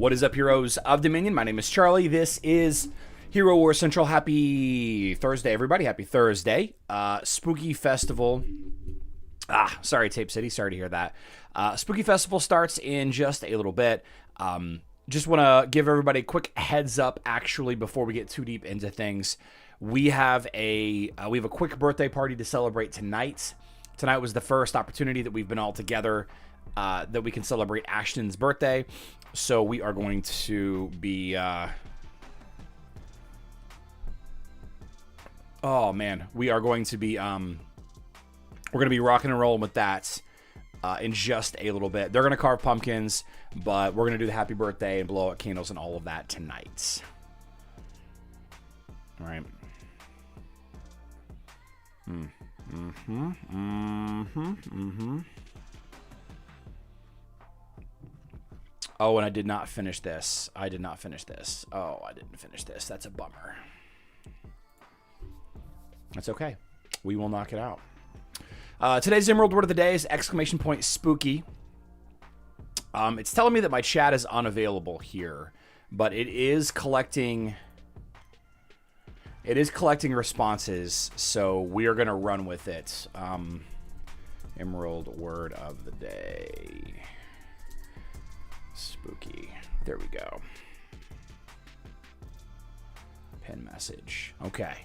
What is up, heroes of Dominion? My name is Charlie. This is Hero Wars Central. Happy Thursday, everybody. Happy Thursday. Spooky Festival. Sorry, Tape City. Sorry to hear that. Spooky Festival starts in just a little bit. Just want to give everybody a quick heads up, actually, before we get too deep into things. We have a quick birthday party to celebrate tonight. Tonight was the first opportunity that we've been all together that we can celebrate Ashton's birthday. So we are going to be... oh, man. We are going to be... we're going to be rocking and rolling with that in just a little bit. They're going to carve pumpkins, but we're going to do the happy birthday and blow out candles and all of that tonight. All right. Oh, and I did not finish this. Oh, I didn't finish this. That's a bummer. That's okay. We will knock it out. Today's Emerald word of the day is exclamation point spooky. It's telling me that my chat is unavailable here, but it is collecting responses, so we are going to run with it. Emerald word of the day. Spooky. There we go. Pin message. Okay.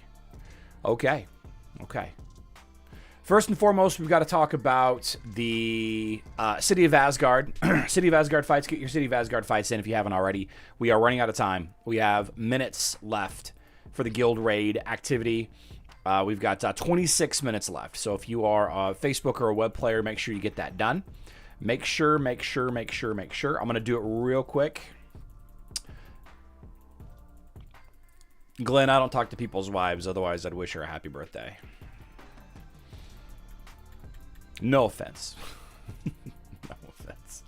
First and foremost, we've got to talk about the City of Asgard. City of Asgard fights. Get your City of Asgard fights in if you haven't already. We are running out of time. We have minutes left for the guild raid activity. We've got 26 minutes left. So if you are a Facebook or a web player, make sure you get that done. Make sure. I'm going to do it real quick. Glenn, I don't talk to people's wives. Otherwise, I'd wish her a happy birthday. No offense. No offense.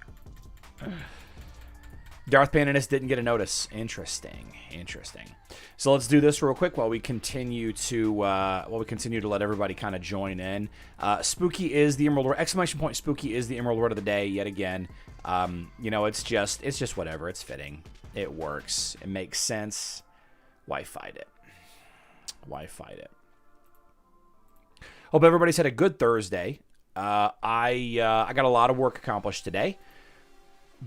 Darth Pananis didn't get a notice. Interesting. So let's do this real quick while we continue to let everybody kind of join in. Spooky is the Emerald word. Exclamation point spooky is the Emerald word of the day yet again. It's just whatever. It's fitting. It works. It makes sense. Why fight it? Hope everybody's had a good Thursday. I got a lot of work accomplished today.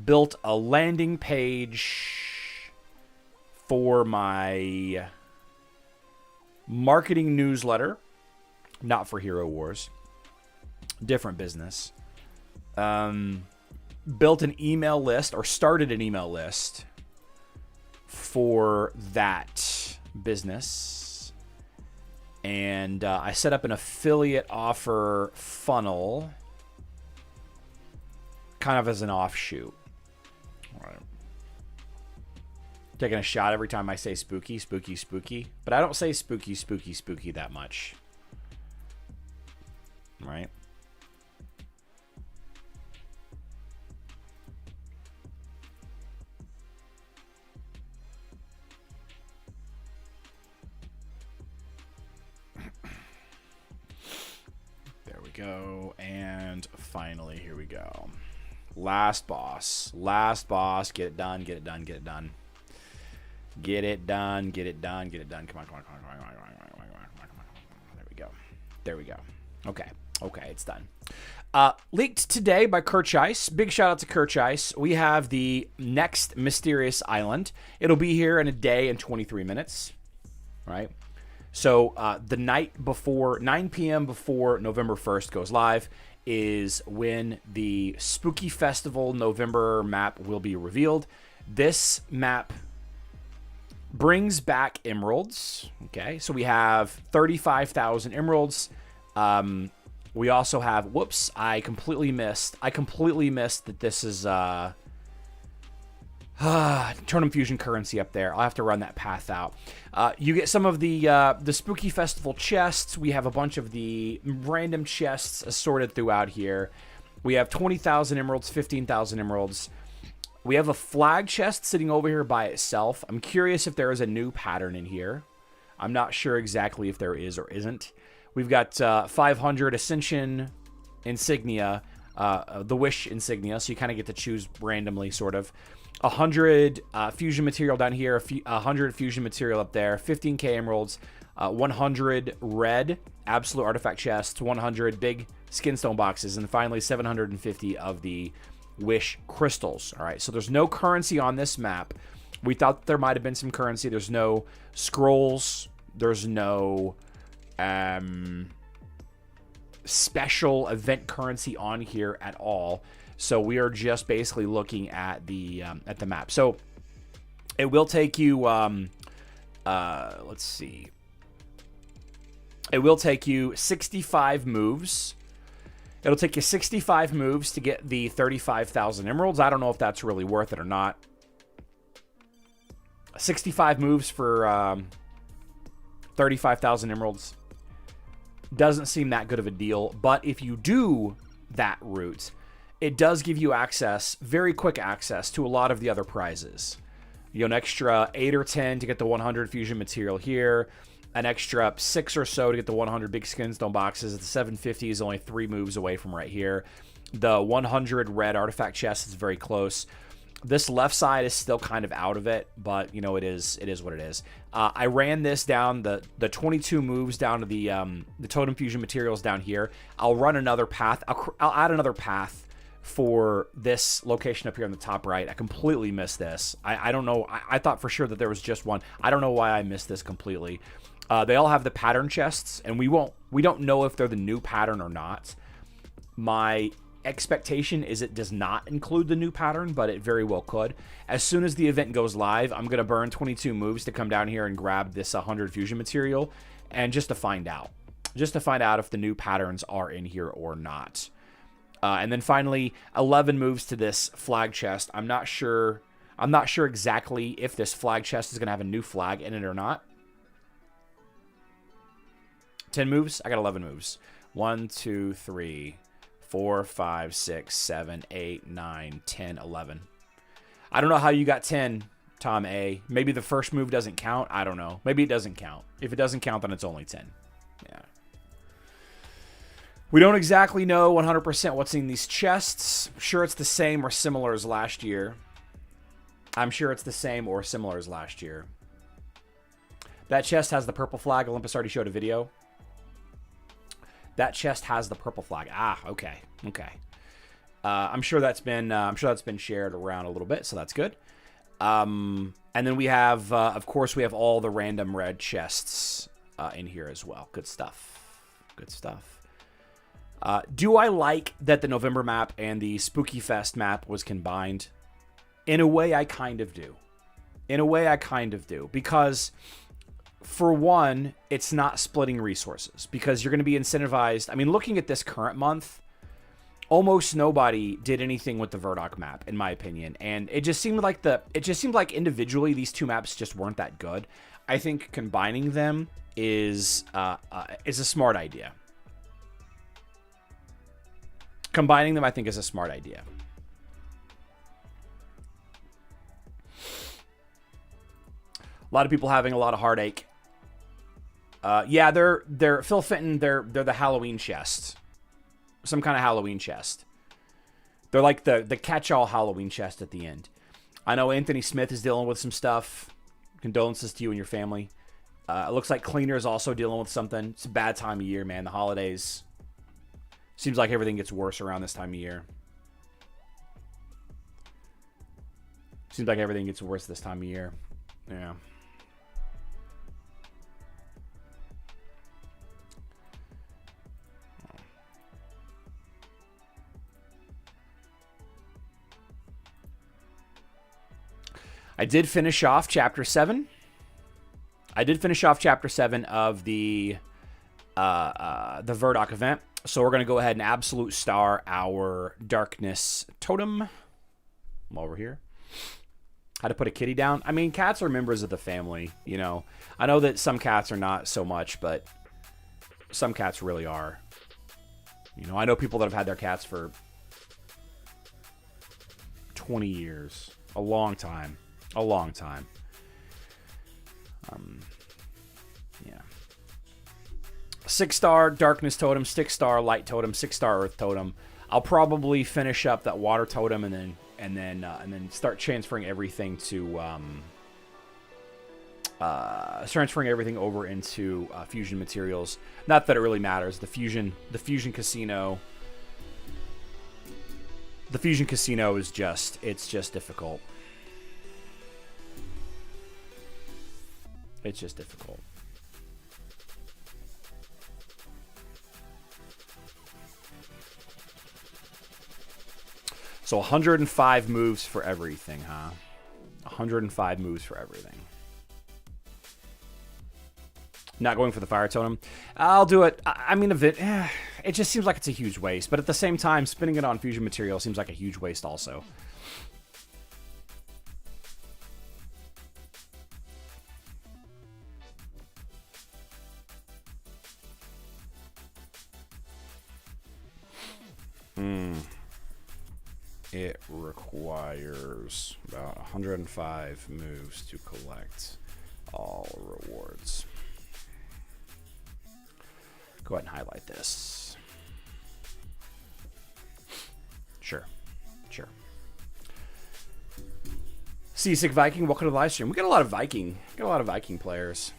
Built a landing page for my marketing newsletter, not for Hero Wars, different business. Built an email list, or started an email list for that business. And I set up an affiliate offer funnel kind of as an offshoot. All right. Taking a shot every time I say spooky. But I don't say spooky that much. Right? There we go. And finally, here we go. Last boss. Get it done. Come on. There we go. Okay, it's done. Leaked today by Kirchice. Big shout out to Kirchice. We have the next mysterious island. It'll be here in a day and 23 minutes. Right? So the night before, 9 p.m. before November 1st goes live, is when the Spooky Festival November map will be revealed. This map brings back emeralds. Okay, so we have 35,000 emeralds. We also have, whoops, I completely missed that this is Totem Fusion currency up there. I'll have to run that path out. You get some of the Spooky Festival chests. We have a bunch of the random chests assorted throughout here. We have 20,000 emeralds, 15,000 emeralds. We have a flag chest sitting over here by itself. I'm curious if there is a new pattern in here. I'm not sure exactly if there is or isn't. We've got 500 Ascension insignia. the Wish insignia, so you kind of get to choose randomly, sort of. 100 fusion material down here, 100 fusion material up there, 15k emeralds, 100 red absolute artifact chests, 100 big skinstone boxes, and finally 750 of the Wish crystals. All right, so there's no currency on this map. We thought there might have been some currency. There's no scrolls. There's no special event currency on here at all. So we are just basically looking at the map. So it will take you, let's see. It will take you 65 moves. It'll take you 65 moves to get the 35,000 emeralds. I don't know if that's really worth it or not. 65 moves for 35,000 emeralds doesn't seem that good of a deal. But if you do that route, it does give you access, very quick access, to a lot of the other prizes. You know, an extra 8 or 10 to get the 100 fusion material here. An extra 6 or so to get the 100 big skinstone boxes. The 750 is only 3 moves away from right here. The 100 red artifact chest is very close. This left side is still kind of out of it, but, you know, it is what it is. I ran this down, the 22 moves down to the totem fusion materials down here. I'll run another path. I'll add another path for this location up here on the top right. I completely missed this. I don't know. I thought for sure that there was just one. I don't know why I missed this completely. They all have the pattern chests, and we don't know if they're the new pattern or not. My expectation is it does not include the new pattern, but it very well could. As soon as the event goes live, I'm going to burn 22 moves to come down here and grab this 100 fusion material, and just to find out if the new patterns are in here or not. And then finally, 11 moves to this flag chest. I'm not sure exactly if this flag chest is going to have a new flag in it or not. 10 moves? I got 11 moves. 1, 2, 3, 4, 5, 6, 7, 8, 9, 10, 11. I don't know how you got 10, Tom A. Maybe the first move doesn't count. I don't know. Maybe it doesn't count. If it doesn't count, then it's only 10. Yeah. We don't exactly know 100% what's in these chests. I'm sure it's the same or similar as last year. I'm sure it's the same or similar as last year. That chest has the purple flag. Olympus already showed a video. That chest has the purple flag. Ah, okay, okay. I'm sure that's been shared around a little bit, so that's good. And then we have, of course, we have all the random red chests in here as well. Good stuff. Good stuff. Do I like that the November map and the Spooky Fest map was combined? In a way, I kind of do. In a way, I kind of do, because for one, it's not splitting resources, because you're going to be incentivized. I mean, looking at this current month, almost nobody did anything with the Verdo map, in my opinion, and it just seemed like individually these two maps just weren't that good. I think combining them is a smart idea. Combining them, I think, is a smart idea. A lot of people having a lot of heartache. Yeah, they're Phil Fenton. They're the Halloween chest, some kind of Halloween chest. They're like the catch-all Halloween chest at the end. I know Anthony Smith is dealing with some stuff. Condolences to you and your family. It looks like Cleaner is also dealing with something. It's a bad time of year, man. The holidays. Seems like everything gets worse around this time of year. Seems like everything gets worse this time of year. Yeah. I did finish off Chapter 7. I did finish off Chapter 7 of the Verdo event. So we're going to go ahead and absolute star our Darkness Totem. I'm over here. How to put a kitty down. I mean, cats are members of the family, you know. I know that some cats are not so much, but some cats really are. You know, I know people that have had their cats for 20 years. A long time. A long time. Yeah. 6-star Darkness Totem, 6-star Light Totem, 6-star Earth Totem. I'll probably finish up that water totem and then start transferring everything to transferring everything over into fusion materials. Not that it really matters. The fusion casino. The fusion casino is just difficult. It's just difficult. So 105 moves for everything, huh? 105 moves for everything. Not going for the fire totem. I'll do it. I mean, it just seems like it's a huge waste. But at the same time, spinning it on fusion material seems like a huge waste also. It requires about 105 moves to collect all rewards. Go ahead and highlight this. Sure. Seasick Viking, welcome to the live stream. We got a lot of Viking. Players.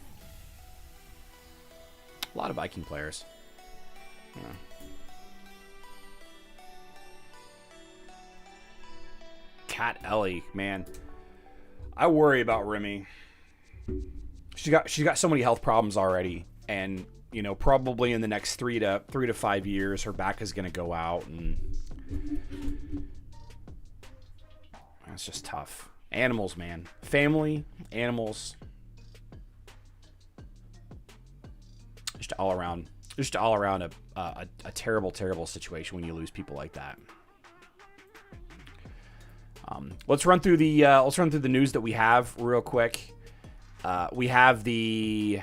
A lot of Viking players. Yeah. Cat Ellie, man, I worry about Remy. She's got so many health problems already, and you know, probably in the next 3 to 5 years, her back is gonna go out, and that's just tough. Animals, man, family, animals, just all around a terrible situation when you lose people like that. Let's run through the news that we have real quick. We have the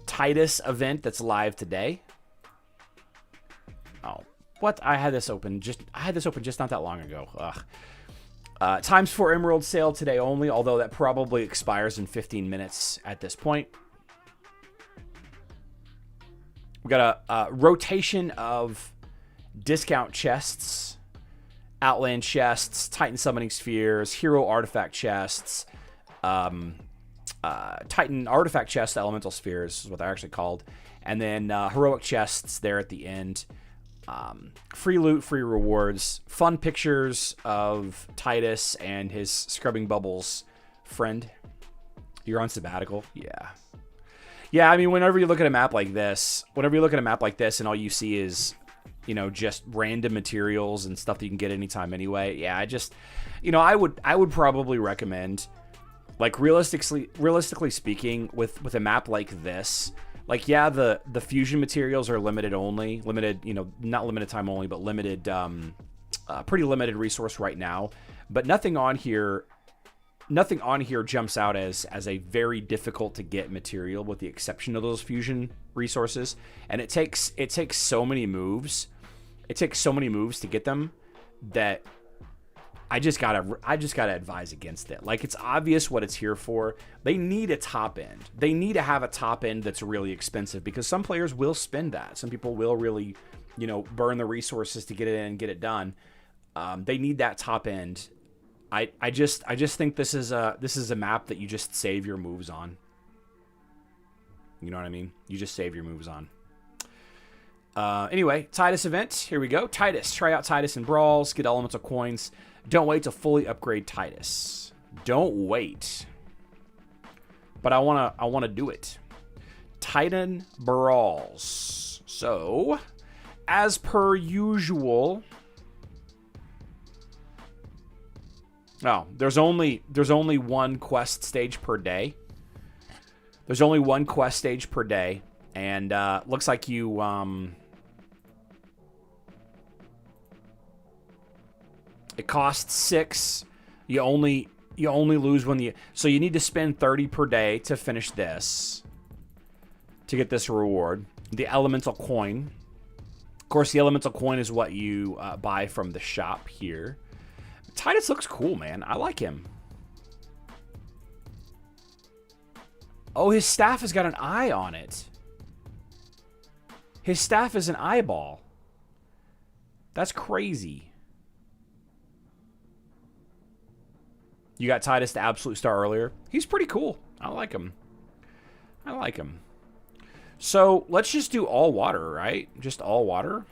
Titus event that's live today. Oh, what? I had this open just not that long ago. Ugh. Times 4 Emerald sale today only, although that probably expires in 15 minutes at this point. We got a rotation of discount chests. Outland chests, Titan summoning spheres, hero artifact chests, Titan artifact chests, elemental spheres is what they're actually called, and then heroic chests there at the end. Free loot, free rewards, fun pictures of Titus and his scrubbing bubbles friend. You're on sabbatical? Yeah, I mean, whenever you look at a map like this, and all you see is, you know, just random materials and stuff that you can get anytime anyway. Yeah, I would probably recommend, like, realistically speaking, with a map like this, like, yeah, the fusion materials are limited, you know, not limited time only, but limited, pretty limited resource right now. But nothing on here jumps out as a very difficult to get material, with the exception of those fusion resources. And it takes so many moves. It takes so many moves to get them that I just gotta advise against it. Like, it's obvious what it's here for. They need a top end. They need to have a top end that's really expensive, because some players will spend that. Some people will really, you know, burn the resources to get it in and get it done. They need that top end. I just think this is a map that you just save your moves on. You know what I mean? You just save your moves on. Anyway, Titus event. Here we go. Titus. Try out Titus in Brawls. Get elemental coins. Don't wait to fully upgrade Titus. Don't wait. But I wanna do it. Titan Brawls. So, as per usual. Oh, there's only one quest stage per day. There's only one quest stage per day, and looks like you it costs 6. You only lose when so you need to spend 30 per day to finish this, to get this reward, the elemental coin. Of course, the elemental coin is what you buy from the shop here. Titus looks cool, man. I like him. Oh, his staff has got an eye on it. His staff is an eyeball. That's crazy. You got Titus, the absolute star, earlier. He's pretty cool. I like him. I like him. So let's just do all water, right? Just all water.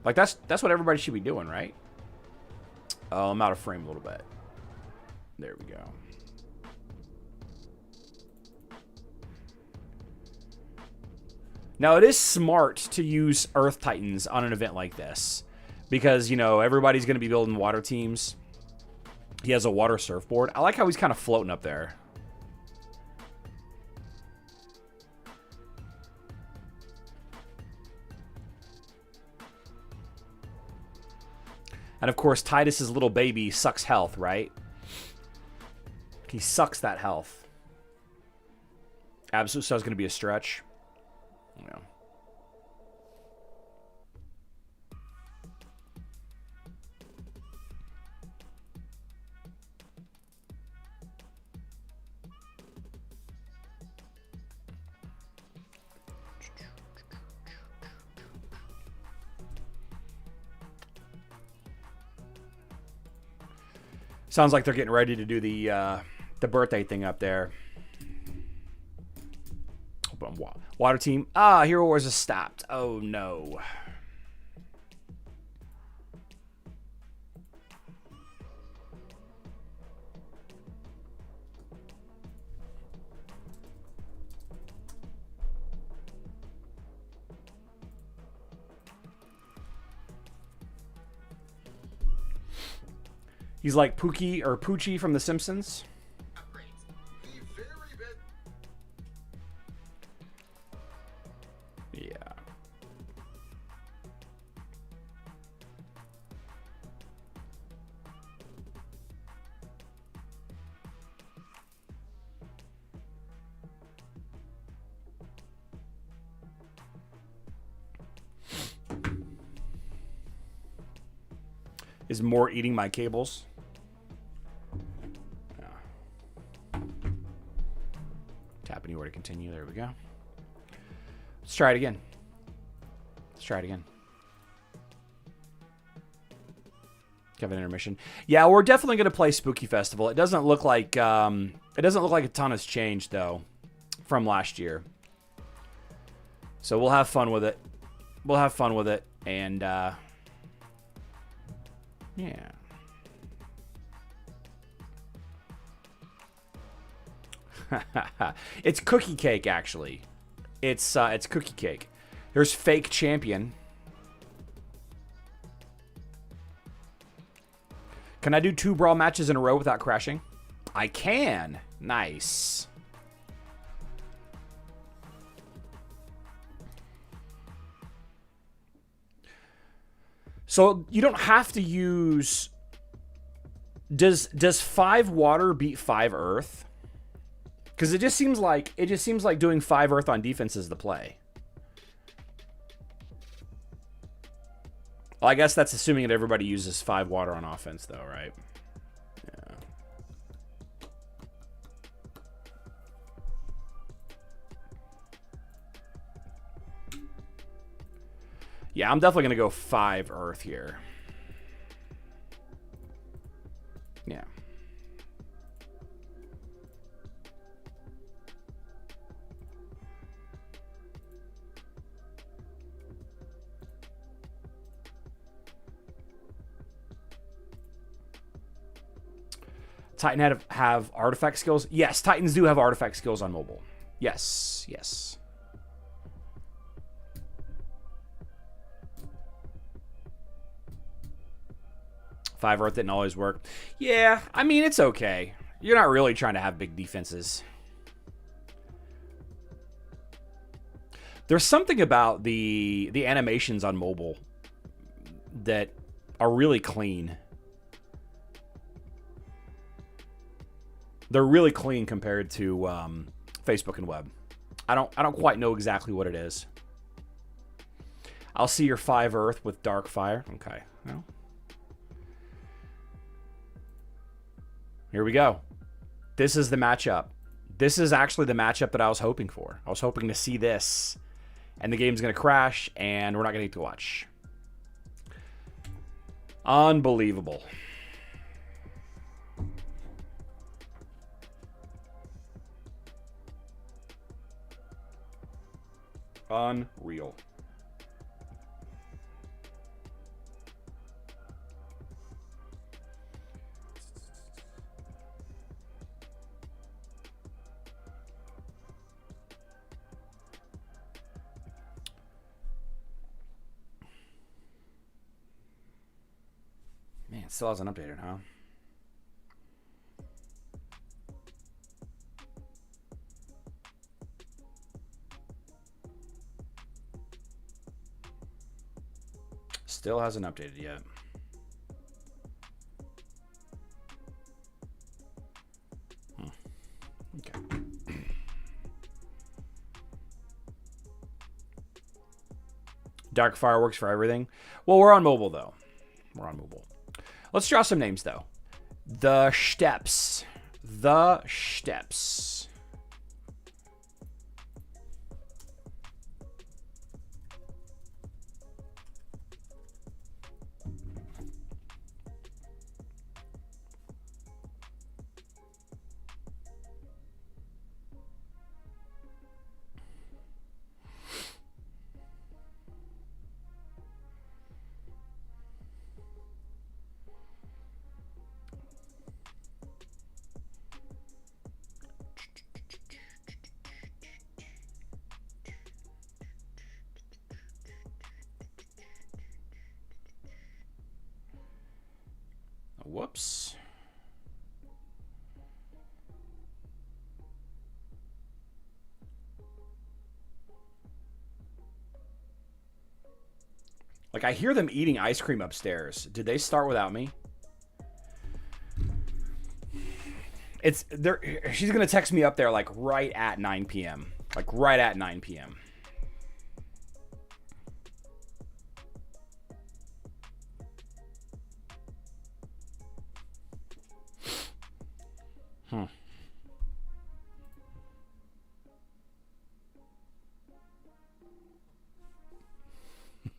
Like that's what everybody should be doing, right? Oh, I'm out of frame a little bit. There we go. Now, it is smart to use Earth Titans on an event like this. Because, you know, everybody's going to be building water teams. He has a water surfboard. I like how he's kind of floating up there. And, of course, Titus's little baby sucks health, right? He sucks that health. Absolute Star's going to be a stretch. Yeah. Sounds like they're getting ready to do the birthday thing up there. Water team. Ah, Hero Wars is stopped. Oh, no. He's like Pookie or Poochie from The Simpsons. Yeah. Is more eating my cables? Yeah. Tap anywhere to continue. There we go. Let's try it again. Let's try it again. Have an intermission. Yeah, we're definitely going to play Spooky Festival. It doesn't look like a ton has changed though from last year. So we'll have fun with it. We'll have fun with it, and yeah. It's cookie cake, actually. It's cookie cake. There's fake champion. Can I do 2 brawl matches in a row without crashing? I can. Nice. So you don't have to use. Does 5 water beat 5 earth? Because it just seems like doing 5 earth on defense is the play. Well, I guess that's assuming that everybody uses 5 water on offense, though, right? Yeah. Yeah, I'm definitely going to go 5 earth here. Yeah. Titan have artifact skills? Yes, Titans do have artifact skills on mobile. Yes, yes. Five earth didn't always work. Yeah, I mean, it's okay. You're not really trying to have big defenses. There's something about the animations on mobile that are really clean. They're really clean compared to Facebook and web. I don't quite know exactly what it is. I'll see your 5 earth with dark fire. Okay. Well, here we go. This is the matchup. This is actually the matchup that I was hoping for. I was hoping to see this and the game's going to crash, and we're not going to get to watch. Unbelievable. Unreal. Man, it still hasn't updated, huh? Still hasn't updated yet. Okay. Dark fireworks for everything. Well, we're on mobile, though. We're on mobile. Let's draw some names, though. The Steps. The Steps. Whoops. Like, I hear them eating ice cream upstairs. Did they start without me? It's there. She's gonna text me up there like right at 9 p.m. Like right at 9 p.m.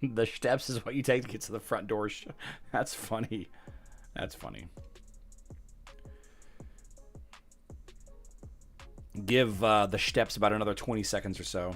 The steps is what you take to get to the front door. That's funny. That's funny. Give the steps about another 20 seconds or so.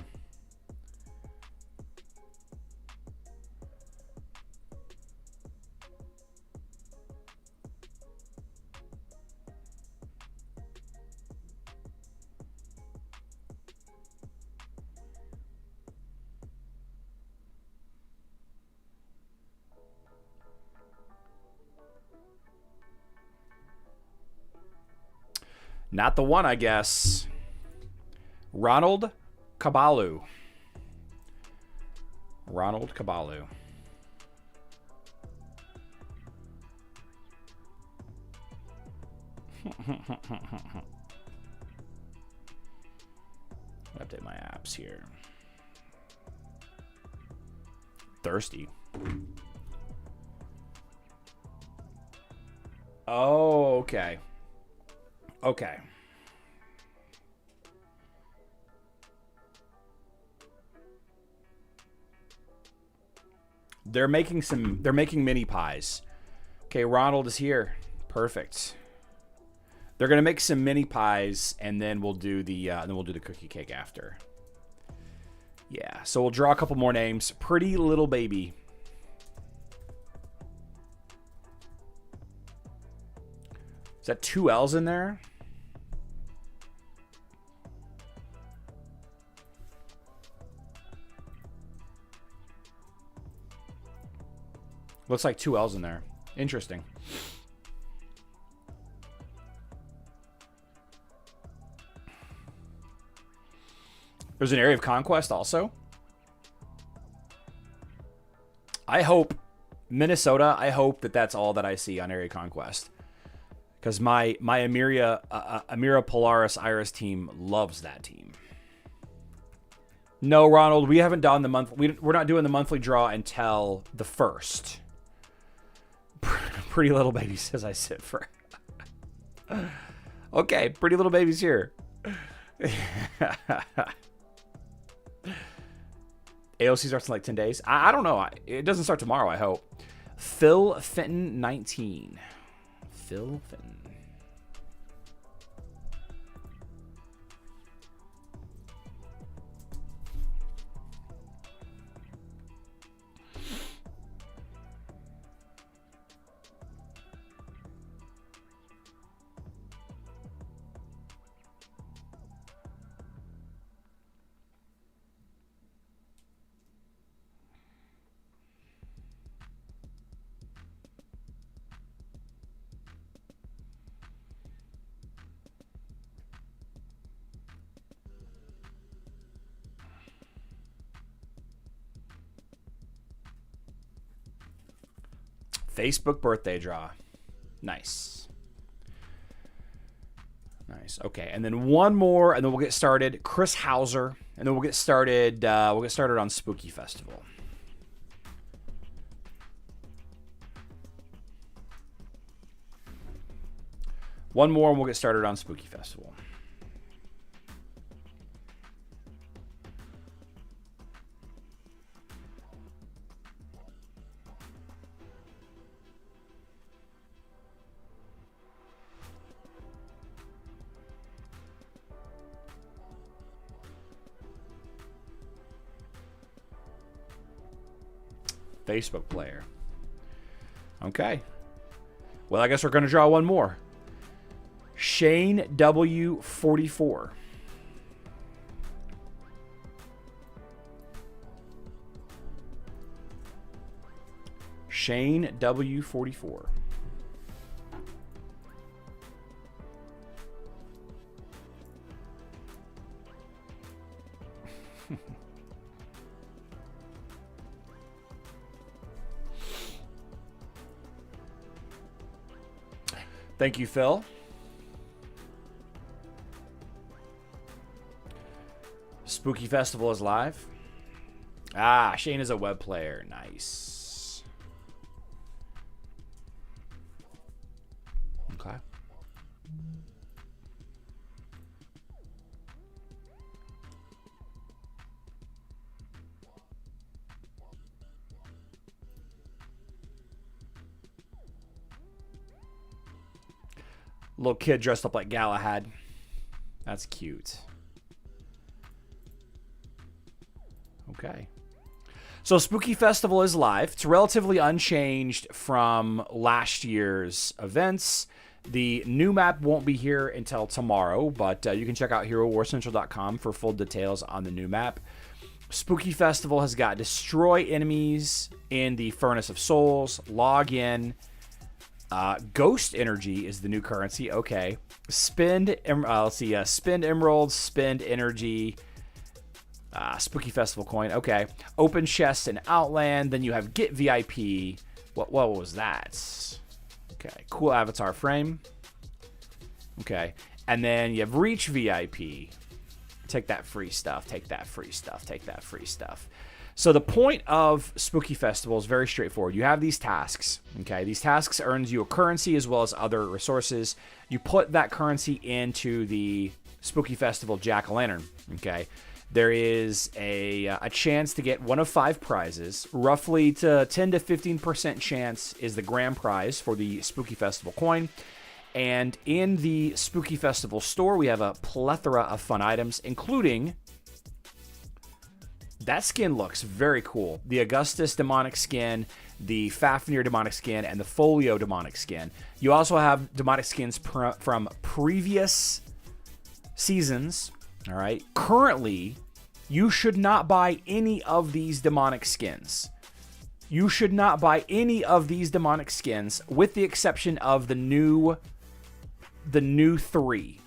Not the one, I guess. Ronald Caballu. Ronald Caballu. Update my apps here. Thirsty. Oh, okay. Okay. They're making mini pies. Okay, Ronald is here. Perfect. They're gonna make some mini pies, and then we'll do the cookie cake after. Yeah, so we'll draw a couple more names. Pretty Little Baby. Is that 2 L's in there? Looks like 2 L's in there. Interesting. There's an area of conquest also. I hope, Minnesota, I hope that that's all that I see on area conquest. Because my Amira Polaris Iris team loves that team. No, Ronald, we haven't done the month. We're not doing the monthly draw until the 1st. Pretty Little Baby says I sit for. Okay, Pretty Little Baby's here. AOC starts in like 10 days. I don't know. It doesn't start tomorrow, I hope. Phil Fenton 19. Phil Fenton. Facebook birthday draw. Nice. Nice. Okay, and then one more, and then we'll get started. Chris Hauser, and then we'll get started. We'll get started on Spooky Festival. One more, and we'll get started on Spooky Festival. Facebook player. Okay. Well, I guess we're going to draw one more. Shane W44. Shane W44. Thank you, Phil. Spooky Festival is live. Ah, Shane is a web player. Nice. Okay. Little kid dressed up like Galahad. That's cute. Okay. So Spooky Festival is live. It's relatively unchanged from last year's events. The new map won't be here until tomorrow, but you can check out HeroWarCentral.com for full details on the new map. Spooky Festival has got destroy enemies in the Furnace of Souls, log in. Ghost energy is the new currency. Okay. Spend emeralds, spend energy. Spooky Festival coin. Okay. Open chests in Outland. Then you have get VIP. What was that? Okay. Cool avatar frame. Okay. And then you have reach VIP. Take that free stuff. Take that free stuff. Take that free stuff. So the point of Spooky Festival is very straightforward. You have these tasks, okay? These tasks earns you a currency as well as other resources. You put that currency into the Spooky Festival Jack-o'-lantern, okay? There is a chance to get one of 5 prizes. Roughly to 10 to 15% chance is the grand prize for the Spooky Festival coin. And in the Spooky Festival store, we have a plethora of fun items, including... That skin looks very cool. The Augustus demonic skin, the Fafnir demonic skin, and the Folio demonic skin. You also have demonic skins from previous seasons. All right. Currently, you should not buy any of these demonic skins. You should not buy any of these demonic skins, with the exception of the new 3.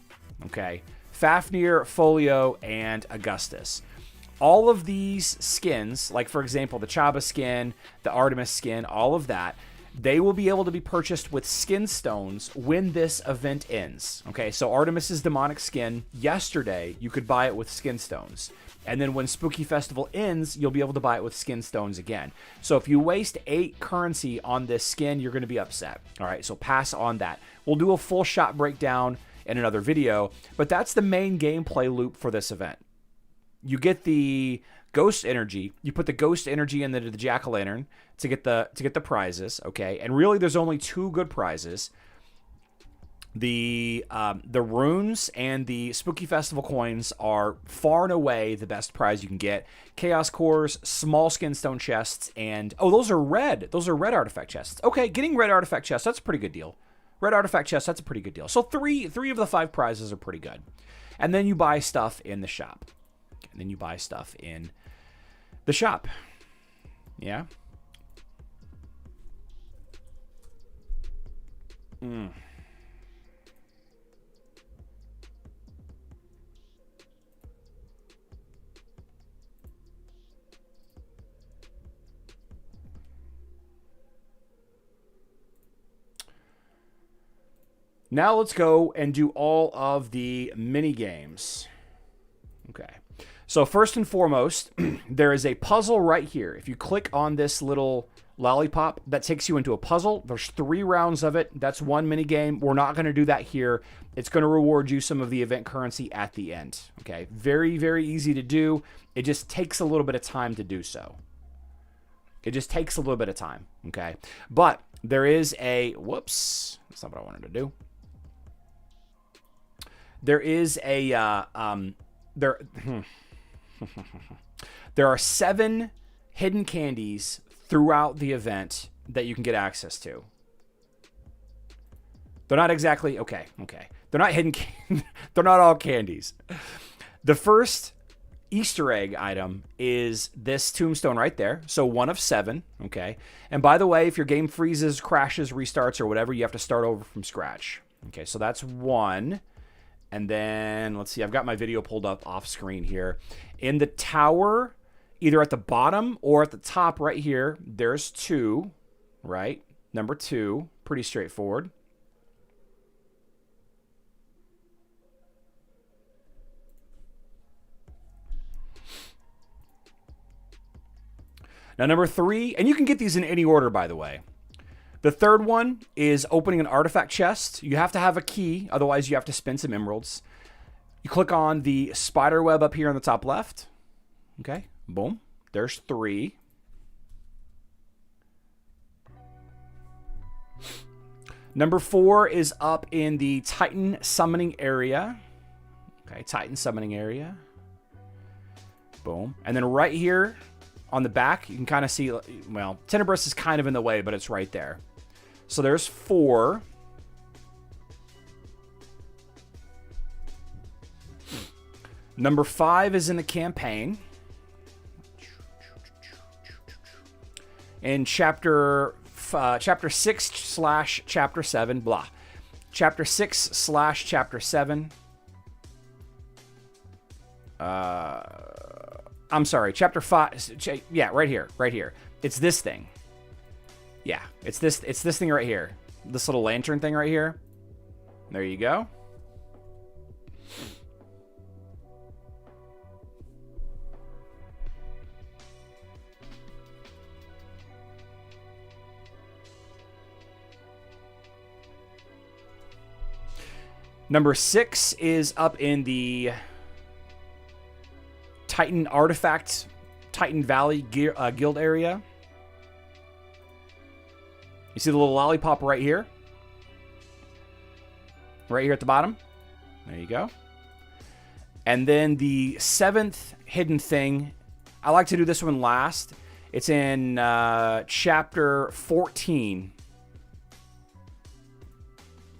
Okay. Fafnir, Folio, and Augustus. All of these skins, like for example, the Chaba skin, the Artemis skin, all of that, they will be able to be purchased with skin stones when this event ends. Okay, so Artemis's demonic skin, yesterday, you could buy it with skin stones. And then when Spooky Festival ends, you'll be able to buy it with skin stones again. So if you waste 8 currency on this skin, you're going to be upset. All right, so pass on that. We'll do a full shot breakdown in another video, but that's the main gameplay loop for this event. You get the ghost energy. You put the ghost energy into the jack-o'-lantern to get the prizes, okay? And really, there's only 2 good prizes. The runes and the Spooky Festival coins are far and away the best prize you can get. Chaos cores, small skin stone chests, and those are red. Those are red artifact chests. Okay, getting red artifact chests, that's a pretty good deal. Red artifact chests, that's a pretty good deal. So three of the 5 prizes are pretty good. And then you buy stuff in the shop. And then you buy stuff in the shop. Yeah. Now let's go and do all of the mini games. Okay. So first and foremost, there is a puzzle right here. If you click on this little lollipop, that takes you into a puzzle. There's 3 rounds of it. That's 1 mini game. We're not going to do that here. It's going to reward you some of the event currency at the end. Okay. Very, very easy to do. It just takes a little bit of time to do so. It just takes a little bit of time. Okay. But there is a, whoops, that's not what I wanted to do. There is a, there are 7 hidden candies throughout the event that you can get access to. They're not exactly, okay. They're not hidden, they're not all candies. The first Easter egg item is this tombstone right there. So 1 of 7, okay? And by the way, if your game freezes, crashes, restarts, or whatever, you have to start over from scratch. Okay, so that's 1. And then, let's see, I've got my video pulled up off screen here. In the tower, either at the bottom or at the top right here, there's 2, right? Number 2, pretty straightforward. Now, number 3, and you can get these in any order, by the way. The third one is opening an artifact chest. You have to have a key, otherwise you have to spend some emeralds. You click on the spider web up here on the top left. Okay, boom. There's 3. Number 4 is up in the Titan summoning area. Okay, Titan summoning area. Boom. And then right here on the back, you can kind of see, well, Tenebrous is kind of in the way, but it's right there. So there's 4. Number 5 is in the campaign. In chapter 6/chapter 7, blah. Chapter 6/chapter 7. I'm sorry, chapter 5. Yeah, right here. It's this thing. Yeah, it's this thing right here. This little lantern thing right here. There you go. Number 6 is up in the Titan Artifact, Titan Valley Guild area. You see the little lollipop right here? Right here at the bottom. There you go. And then the 7th hidden thing, I like to do this one last. It's in chapter 14.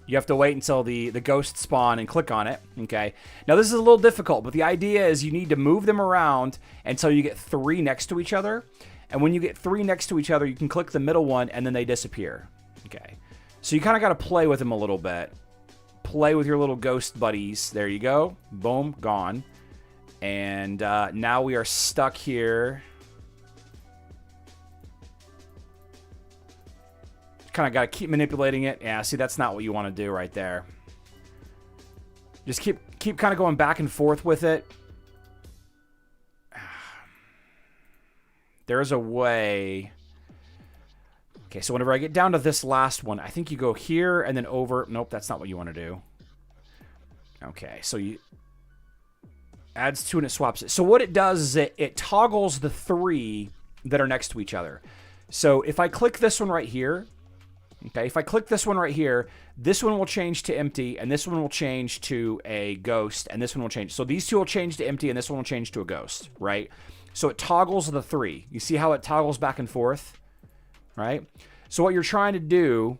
You have to wait until the ghosts spawn and click on it. Okay. Now this is a little difficult, but the idea is you need to move them around until you get 3 next to each other. And when you get 3 next to each other, you can click the middle one and then they disappear. Okay. So you kind of got to play with them a little bit. Play with your little ghost buddies. There you go. Boom. Gone. And now we are stuck here. Kind of got to keep manipulating it. Yeah, see, that's not what you want to do right there. Just keep kind of going back and forth with it. There is a way. Okay, so whenever I get down to this last one, I think you go here and then over. Nope, that's not what you want to do. Okay, so you... Adds 2 and it swaps it. So what it does is it toggles the 3 that are next to each other. So if I click this one right here, okay, if I click this one right here, this one will change to empty, and this one will change to a ghost, and this one will change. So these 2 will change to empty, and this one will change to a ghost, right? So it toggles the 3. You see how it toggles back and forth, right? So what you're trying to do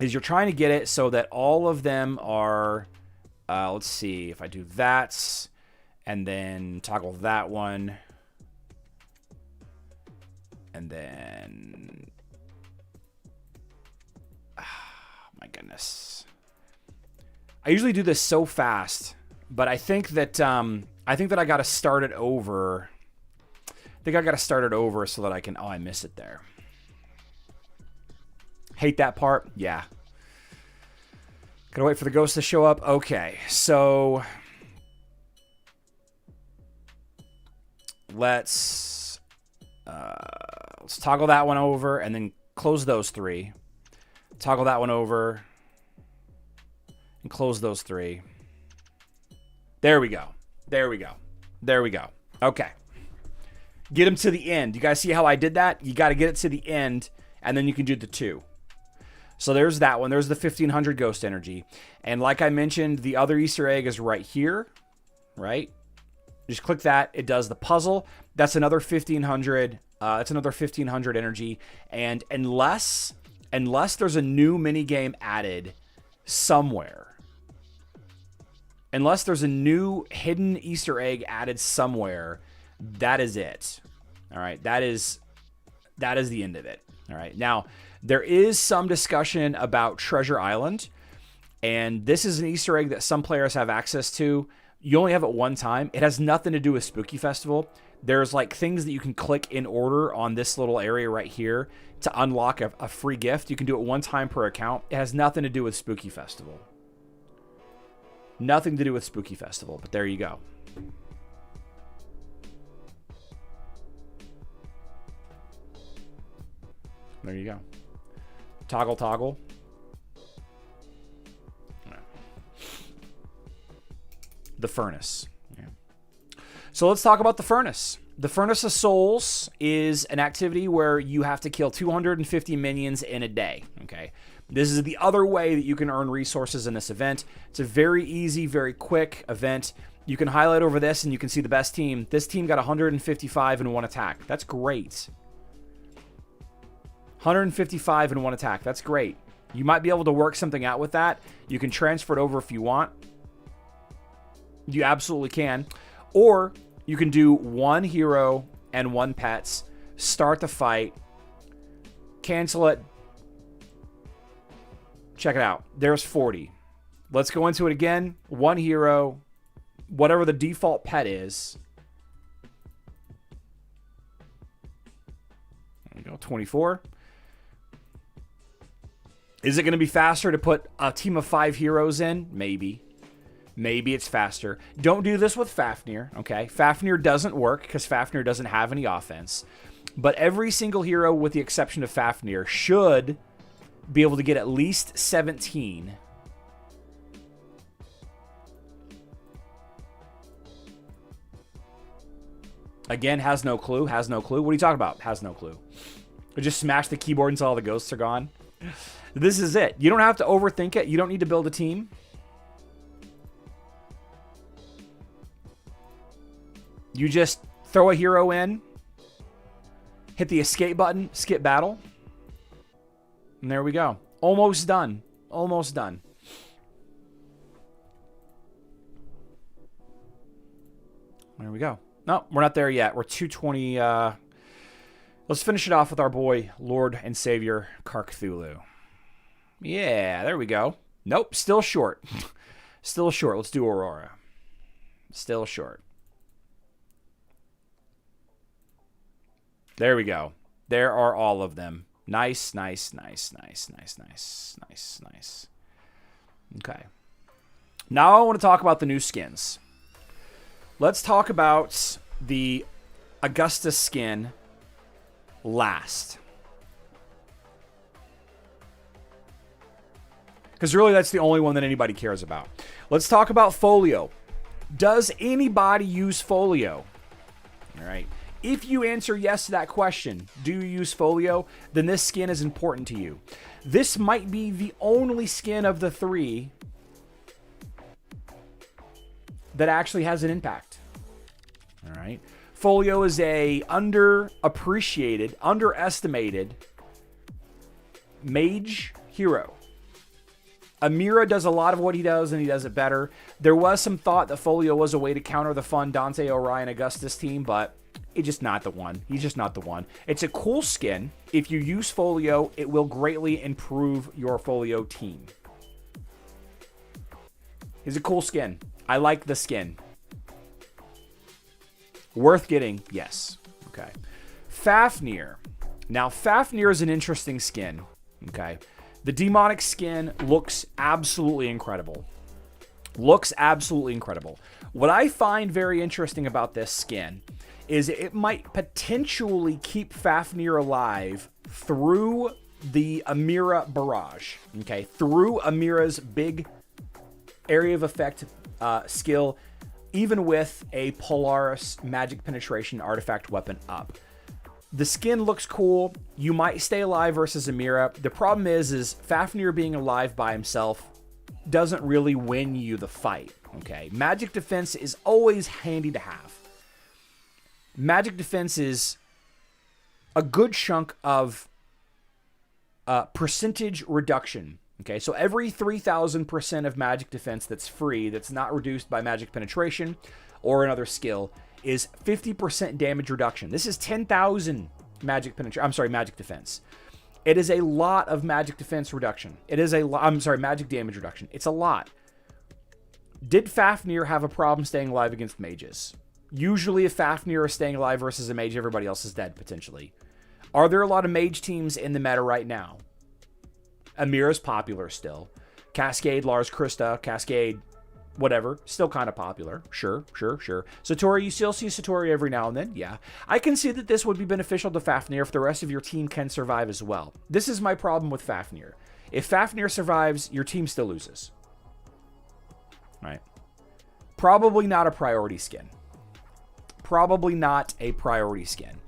is you're trying to get it so that all of them are, let's see, if I do that, and then toggle that one, and then, my goodness, I usually do this so fast, but I think that I got to start it over. I think I got to start it over so that I can. Oh, I missed it there. Hate that part. Yeah. Gotta wait for the ghost to show up. Okay, so let's toggle that one over and then close those 3. Toggle that one over and close those 3. There we go. There we go. There we go. Okay. Get them to the end. You guys see how I did that? You got to get it to the end, and then you can do the 2. So there's that one. There's the 1500 ghost energy. And like I mentioned, the other Easter egg is right here, right? Just click that. It does the puzzle. That's another 1500. That's another 1500 energy. And unless there's a new mini game added somewhere, unless there's a new hidden Easter egg added somewhere, that is it. All right. That is the end of it. All right. Now, there is some discussion about Treasure Island, and this is an Easter egg that some players have access to. You only have it one time. It has nothing to do with Spooky Festival. There's like things that you can click in order on this little area right here to unlock a free gift. You can do it one time per account. It has nothing to do with Spooky Festival. Nothing to do with Spooky Festival, but there you go. There you go. Toggle, toggle. The furnace. Yeah. So let's talk about the furnace. The Furnace of Souls is an activity where you have to kill 250 minions in a day. Okay. This is the other way that you can earn resources in this event. It's a very easy, very quick event. You can highlight over this and you can see the best team. This team got 155 in one attack. That's great. 155 in one attack. That's great. You might be able to work something out with that. You can transfer it over if you want. You absolutely can. Or you can do 1 hero and 1 pets. Start the fight. Cancel it. Check it out. There's 40. Let's go into it again. 1 hero. Whatever the default pet is. There we go. 24. Is it going to be faster to put a team of 5 heroes in? Maybe. Maybe it's faster. Don't do this with Fafnir, okay? Fafnir doesn't work because Fafnir doesn't have any offense. But every single hero, with the exception of Fafnir, should be able to get at least 17. Again, has no clue. Has no clue. What are you talking about? Has no clue. I just smashed the keyboard until all the ghosts are gone. This is it. You don't have to overthink it. You don't need to build a team. You just throw a hero in, hit the escape button, skip battle, and there we go. Almost done. Almost done. There we go. No, we're not there yet. We're 220. Let's finish it off with our boy, Lord and Savior, Cthulhu. Yeah, there we go. Nope, still short. Still short. Let's do Aurora. Still short. There we go. There are all of them. Nice, nice, nice, nice, nice, nice, nice, nice. Okay. Now I want to talk about the new skins. Let's talk about the Augustus skin last. Because really that's the only one that anybody cares about. Let's talk about Folio. Does anybody use folio? All right. If you answer yes to that question, do you use folio? Then this skin is important to you. This might be the only skin of the 3 that actually has an impact. All right. Folio is a underappreciated, underestimated mage hero. Amira does a lot of what he does, and he does it better. There was some thought that Folio was a way to counter the fun Dante, Orion, Augustus team, but it's just not the one. He's just not the one. It's a cool skin. If you use Folio, it will greatly improve your Folio team. He's a cool skin. I like the skin. Worth getting? Yes. Okay. Fafnir. Now, Fafnir is an interesting skin. Okay. The demonic skin looks absolutely incredible. Looks absolutely incredible. What I find very interesting about this skin is it might potentially keep Fafnir alive through the Amira barrage. Okay. Through Amira's big area of effect skill, even with a Polaris magic penetration artifact weapon up. The skin looks cool. You might stay alive versus Amira. The problem is Fafnir being alive by himself doesn't really win you the fight. Okay, magic defense is always handy to have. Magic defense is a good chunk of percentage reduction. Okay, so every 3,000% of magic defense that's free, that's not reduced by magic penetration or another skill, is 50% damage reduction. This is 10,000 magic defense. It is a lot of magic defense reduction. It is magic damage reduction. It's a lot. Did Fafnir have a problem staying alive against mages? Usually if Fafnir is staying alive versus a mage, everybody else is dead, potentially. Are there a lot of mage teams in the meta right now? Amira's popular still. Cascade, Lars Krista, Cascade, whatever, still kind of popular. Sure. Satori, you still see Satori every now and then. Yeah. I can see that this would be beneficial to Fafnir if the rest of your team can survive as well. This is my problem with Fafnir. If Fafnir survives, your team still loses. Right. Probably not a priority skin. Probably not a priority skin.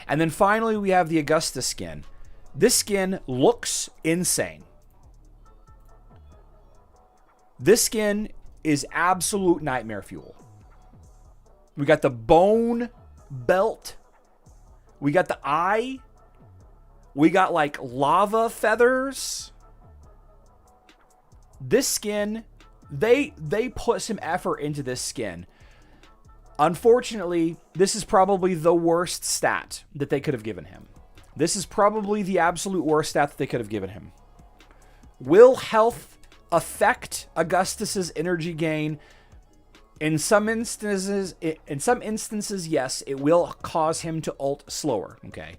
And then finally, we have the Augustus skin. This skin looks insane. This skin is absolute nightmare fuel. We got the bone belt. We got the eye. We got like lava feathers. This skin, they put some effort into this skin. Unfortunately, this is probably the worst stat that they could have given him. This is probably the absolute worst stat that they could have given him. Will health affect Augustus's energy gain? In some instances, yes, it will cause him to ult slower. Okay.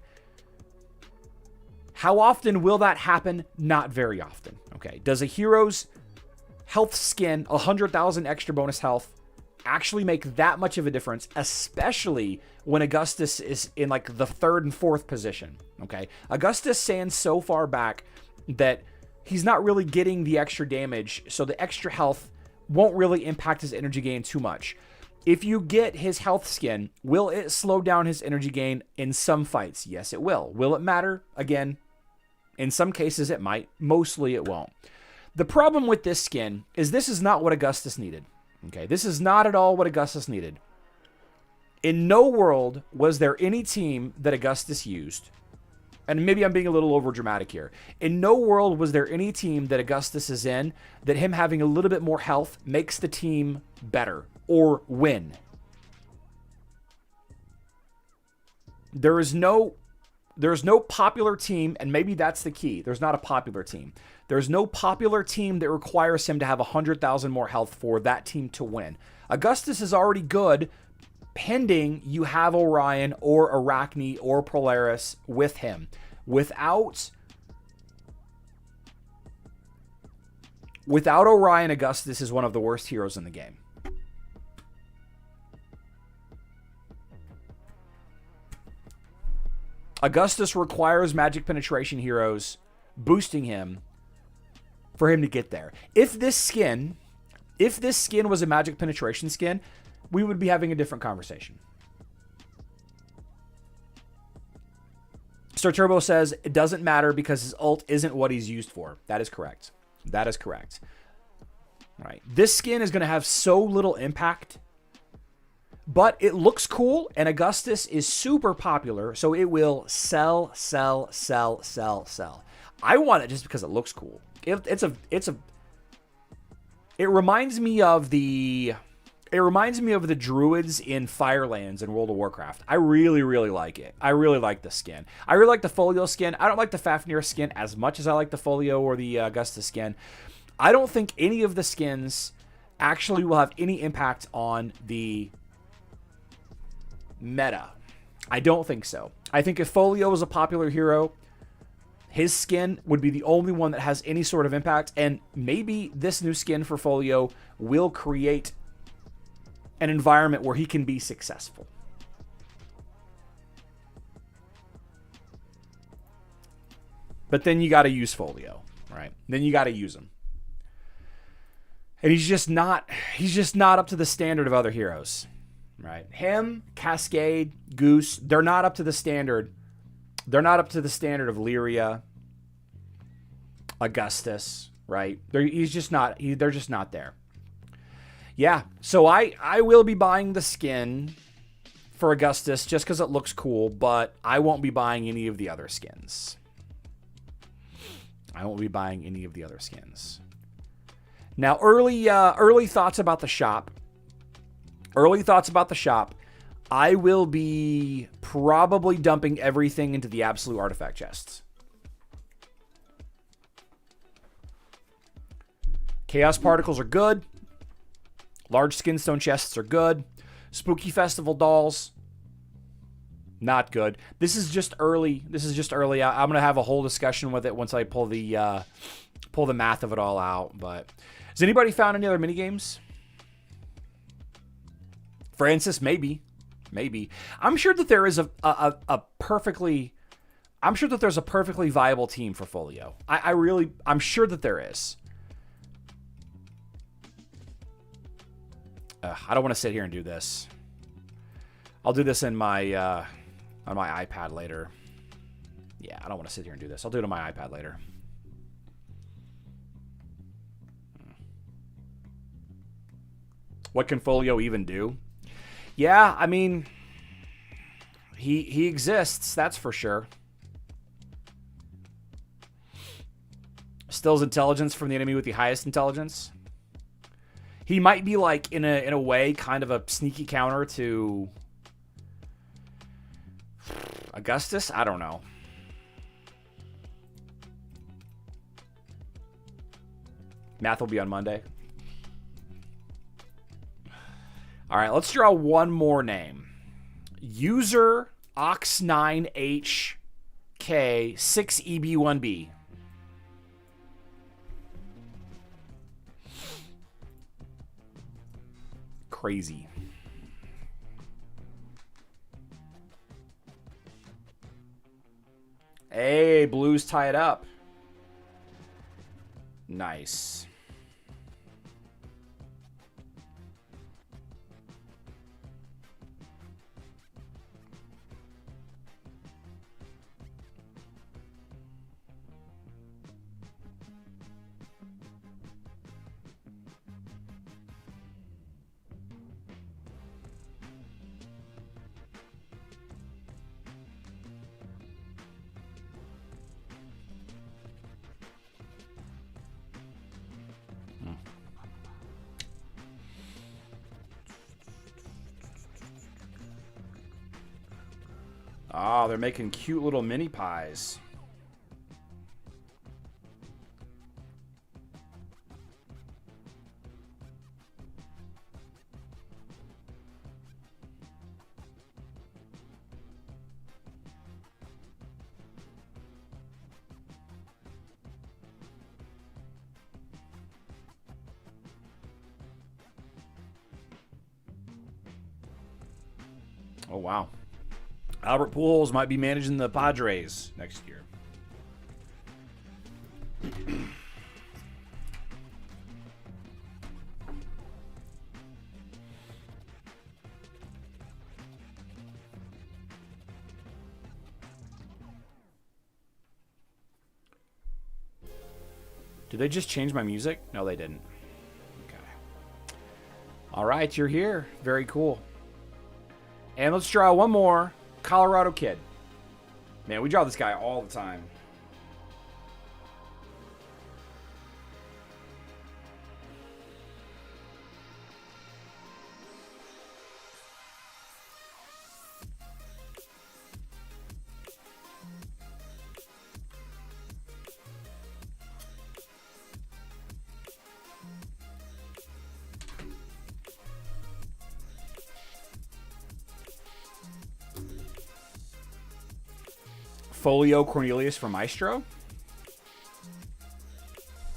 How often will that happen? Not very often. Okay. Does a hero's health skin, 100,000 extra bonus health, actually make that much of a difference, especially when Augustus is in like the 3rd and 4th position? Okay. Augustus stands so far back that he's not really getting the extra damage, so the extra health won't really impact his energy gain too much. If you get his health skin, will it slow down his energy gain in some fights? Yes, it will. Will it matter? Again, in some cases it might. Mostly it won't. The problem with this skin is this is not what Augustus needed. Okay, this is not at all what Augustus needed. In no world was there any team that Augustus used, and maybe I'm being a little over dramatic here. In no world was there any team that Augustus is in that him having a little bit more health makes the team better or win. There's no popular team, and maybe that's the key. There's not a popular team. There's no popular team that requires him to have 100,000 more health for that team to win. Augustus is already good, pending you have Orion or Arachne or Polaris with him. Without Orion, Augustus is one of the worst heroes in the game. Augustus requires magic penetration heroes boosting him for him to get there. If this skin If this skin was a magic penetration skin, we would be having a different conversation. Sir Turbo says it doesn't matter because his ult isn't what he's used for. That is correct. That is correct. Right. This skin is going to have so little impact, but it looks cool, and Augustus is super popular, so it will sell, sell, sell, sell, sell. I want it just because it looks cool. It reminds me of the druids in Firelands in World of Warcraft. I really, really like it. I really like the skin. I really like the Folio skin. I don't like the Fafnir skin as much as I like the Folio or the Augustus skin. I don't think any of the skins actually will have any impact on the meta. I don't think so. I think if Folio is a popular hero, his skin would be the only one that has any sort of impact, and maybe this new skin for Folio will create an environment where he can be successful. But then you got to use Folio, right? Then you got to use him. And he's just not up to the standard of other heroes, right? Him, Cascade, Goose, they're not up to the standard. They're not up to the standard of Lyria, Augustus, right? They're just not there. Yeah, so I will be buying the skin for Augustus just because it looks cool, but I won't be buying any of the other skins. Now, early thoughts about the shop. I will be probably dumping everything into the absolute artifact chests. Chaos particles are good. Large skinstone chests are good. Spooky Festival dolls, not good. This is just early. I'm gonna have a whole discussion with it once I pull the math of it all out. But has anybody found any other mini games? Francis, maybe. I'm sure that there is a perfectly viable team for Folio. I'm sure that there is. I don't want to sit here and do this. I'll do this in my on my iPad later. Yeah, I don't want to sit here and do this. I'll do it on my iPad later. What can Folio even do? Yeah, I mean, he exists, that's for sure. Steals intelligence from the enemy with the highest intelligence. He might be like in a way kind of a sneaky counter to Augustus. I don't know. Math will be on Monday. All right, let's draw one more name. User Ox9HK6EB1B. Crazy. Hey, Blues tie it up. Nice. Oh, they're making cute little mini pies. Oh, wow. Albert Pujols might be managing the Padres next year. Did they just change my music? No, they didn't. Okay. All right, you're here. Very cool. And let's draw one more Colorado Kid. Man, we draw this guy all the time. Folio Cornelius from Maestro.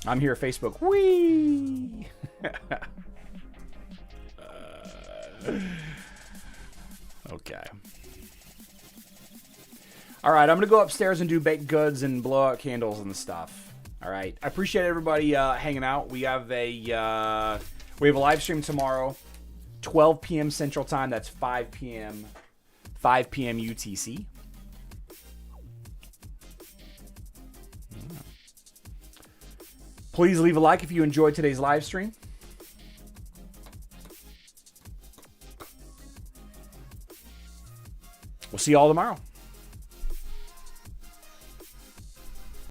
I'm here at Facebook. Whee! Okay. All right, I'm going to go upstairs and do baked goods and blow out candles and stuff. All right. I appreciate everybody hanging out. We have a live stream tomorrow, 12 p.m. Central Time. That's 5 p.m. UTC. Please leave a like if you enjoyed today's live stream. We'll see you all tomorrow.